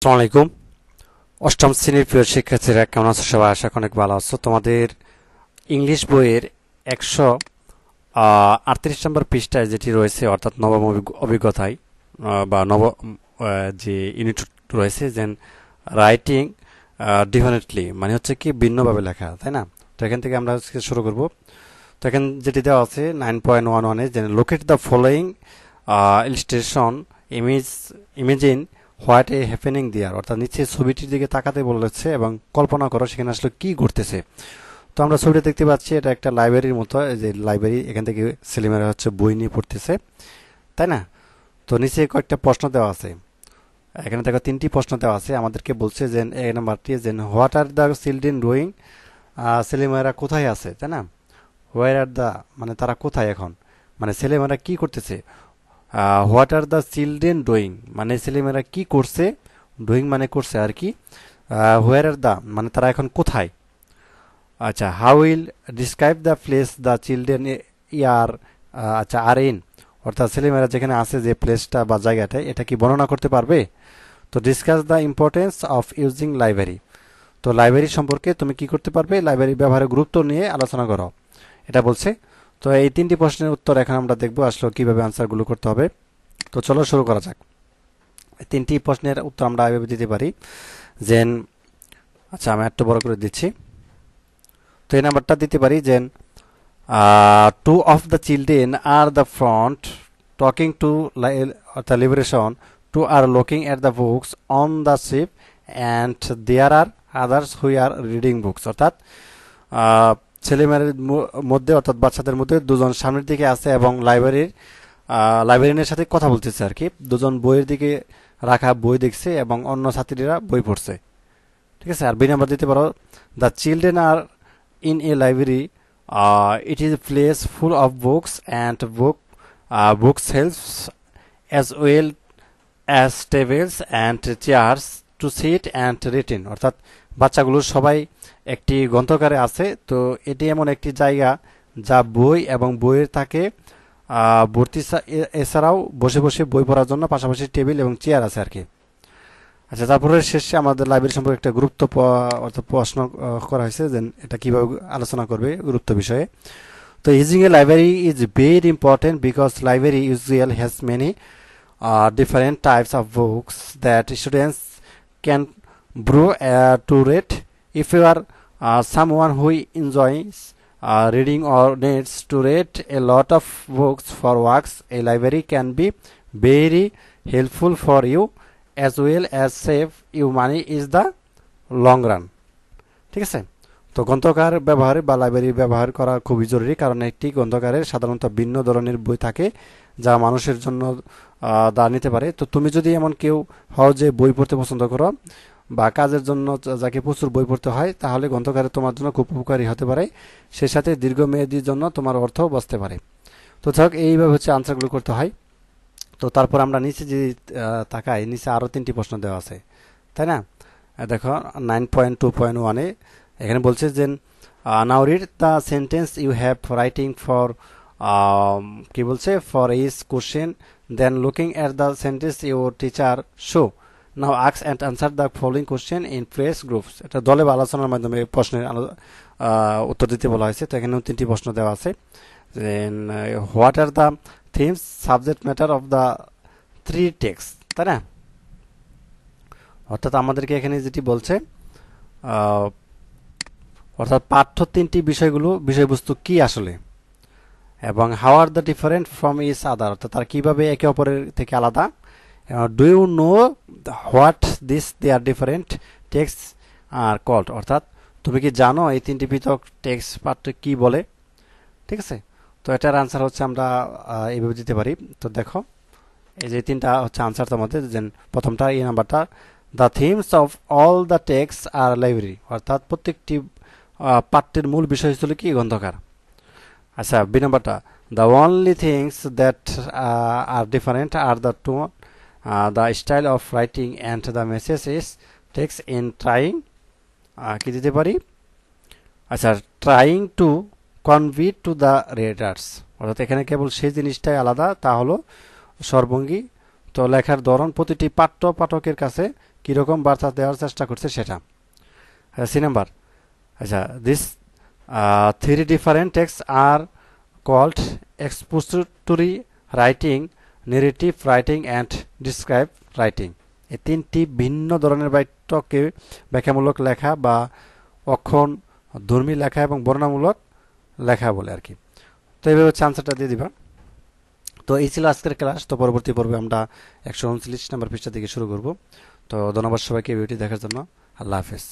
আসসালামু আলাইকুম। অষ্টম শ্রেণীর প্রিয় শিক্ষার্থীরা কেমন আছো? সবাই আশা করি অনেক ভালো আছো। তোমাদের ইংলিশ বইয়ের 138 নম্বর পৃষ্ঠায় যেটি রয়েছে, অর্থাৎ নবম অভিজ্ঞতায় বা যে ইউনিট রয়েছে, যে রাইটিং ডিফারেন্টলি মানে হচ্ছে কি ভিন্নভাবে লেখা, তাই না? তো এখান থেকে আমরা আজকে শুরু করব। তো এখানে যেটি দেওয়া আছে 9.11-এ, যে locate the following illustration, imagine what a happening there, অর্থাৎ নিচে ছবিটির দিকে তাকাতে বলেছে এবং কল্পনা করো সেখানে আসলে কি ঘটতেছে। তো আমরা ছবিটা দেখতে পাচ্ছি, এটা একটা লাইব্রেরির মতো। এই যে লাইব্রেরি, এখান থেকে ছেলেমেয়েরা হচ্ছে বই নিয়ে পড়তেছে, তাই না? তো নিচে কয়েকটা প্রশ্ন দেওয়া আছে। এখানে দেখো 3টি প্রশ্ন দেওয়া আছে। আমাদেরকে বলছে যে এই নাম্বারটি, যে what are the children doing, ছেলেমেয়েরা কোথায় আছে, তাই না? হোয়ার আর দ্য মানে তারা কোথায় এখন, মানে ছেলেমেয়েরা কি করতেছে। What are the children doing মানে ছেলেমেয়েরা কি করছে, ডুইং মানে করছে আর কি। হোয়ার আর দ্য মানে তারা এখন কোথায়। আচ্ছা, how will describe the place the children are, আচ্ছা আর ইন, অর্থাৎ ছেলেমেয়েরা যেখানে আছে, যে প্লেসটা বা জায়গাটা, এটা কি বর্ণনা করতে পারবে। তো discuss the importance of using library, তো লাইব্রেরি সম্পর্কে তুমি কি করতে পারবে, লাইব্রেরি ব্যবহারের গুরুত্ব নিয়ে আলোচনা করো, এটা বলছে। তো এই 3টি প্রশ্নের উত্তর এখন আমরা দেখবো আসলে কিভাবে আনসারগুলো করতে হবে। তো চলো শুরু করা যাক। এই 3টি প্রশ্নের উত্তর আমরা এভাবে দিতে পারি যে, আচ্ছা আমি একটু বড় করে দিচ্ছি। তো এই নাম্বারটা দিতে পারি যে, two of the children are the front talking to the liberation, two are looking at the books on the ship and there are others who are reading books, অর্থাৎ ছেলেমেয়ের মধ্যে, অর্থাৎ বাচ্চাদের মধ্যে দুজন সামনের দিকে আছে এবং লাইব্রেরিয়ানের সাথে কথা বলতেছে আর কি। দুজন বইয়ের দিকে রাখা বই দেখছে এবং অন্য ছাত্রীরা বই পড়ছে, ঠিক আছে। আর বি নাম্বার দিতে পারো, the children are in a library, it is a place full of books and book shelves as well as tables and chairs to sit and reading, অর্থাৎ বাচ্চাগুলো সবাই একটি গ্রন্থাগারে আছে। তো এটি এমন একটি জায়গা যা বই এবং বইয়ের থাকে ভর্তি, এছাড়াও বসে বসে বই পড়ার জন্য পাশাপাশি টেবিল এবং চেয়ার আছে আর কি। আচ্ছা, তারপরে শেষে আমাদের লাইব্রেরি সম্পর্কে একটা গুরুত্ব অর্থাৎ প্রশ্ন করা হয়েছে, যে এটা কিভাবে আলোচনা করবে গুরুত্ব বিষয়ে। তো using a library is very important because library usual has many different types of books that students can borrow to read. If you are someone who enjoys reading or needs to read a lot of books for works, a library can be very helpful for you as well as save you money is the long run. ঠিক আছে। তো গ্রন্থাগার ব্যবহার বা library ব্যবহার করা খুবই জরুরি, কারণ একটি গ্রন্থাগারের সাধারণত ভিন্ন ধরনের বই থাকে যা মানুষের জন্য দাঁড় নিতে পারে। তো তুমি যদি এমন কেউ হও যে বই পড়তে পছন্দ করো বা কাজের জন্য যাকে প্রচুর বই পড়তে হয়, তাহলে গ্রন্থাগারে তোমার জন্য খুব উপকারী হতে পারে। সেই সাথে দীর্ঘমেয়াদীর জন্য তোমার অর্থও বাঁচতে পারে। তো যাক, এইভাবে হচ্ছে আনসারগুলো করতে হয়। তো তারপর আমরা নিচে যে তাকাই, নিচে আরও 3টি প্রশ্ন দেওয়া আছে, তাই না? দেখো 9.2.1-এ এখানে বলছে যে, now read the sentence you have writing for, কি বলছে, for is question, then looking at the sentence your teacher show, now ask and answer the following question in press groups. এটা দলে বা আলোচনার মাধ্যমে প্রশ্নের উত্তর দিতে বলা হয়েছে। তো এখানেও 3টি প্রশ্ন দেওয়া আছে। What are the themes, subject matter of the 3 text, তাই না? অর্থাৎ আমাদেরকে এখানে যেটি বলছে, অর্থাৎ পাঠ্য 3টি বিষয়বস্তু কি আসলে, এবং how are the different from each other, অর্থাৎ তারা কীভাবে একে অপরের থেকে আলাদা। Do you know what this they are different text are called, অর্থাৎ তুমি কি জানো এই 3টি পৃথক টেক্সট পাঠ্য কি বলে, ঠিক আছে। তো এটার আনসার হচ্ছে আমরা এইভাবে দিতে পারি। তো দেখো, এই যে 3টা হচ্ছে আনসার তোমাদের। যে প্রথমটা, এই নাম্বারটা, the themes of all the text are library, অর্থাৎ প্রত্যেকটি পাঠ্যের মূল বিষয় ছিল কি, গ্রন্থাগার। আচ্ছা, বি নাম্বারটা, the only things that are different are the tone, the style of writing and the message is text in trying, কি দিতে পারি, আচ্ছা, trying to convey to the readers, অর্থাৎ এখানে কেবল সেই জিনিসটাই আলাদা, তা হলো স্বরভঙ্গি। তো লেখার ধরন প্রতিটি পাঠ্যের কাছে কীরকম বার্তা দেওয়ার চেষ্টা করছে সেটা। সি নাম্বার, আচ্ছা, this three different text are called expository writing, narrative writing and describe writing. এই তিনটি ভিন্ন ধরনের বাক্যকে ব্যাখ্যামূলক লেখা বা অক্ষণ ধর্মী লেখা এবং বর্ণনামূলক লেখা বলে আর কি। তো এইভাবে হচ্ছে আনসারটা দিয়ে দিবা। তো এই ছিল আজকের ক্লাস। তো পরবর্তী পর্বে আমরা 139 নম্বর পৃষ্ঠা থেকে শুরু করব। তো ধন্যবাদ সবাইকে ভিডিওটি দেখার জন্য। আল্লাহ হাফেজ।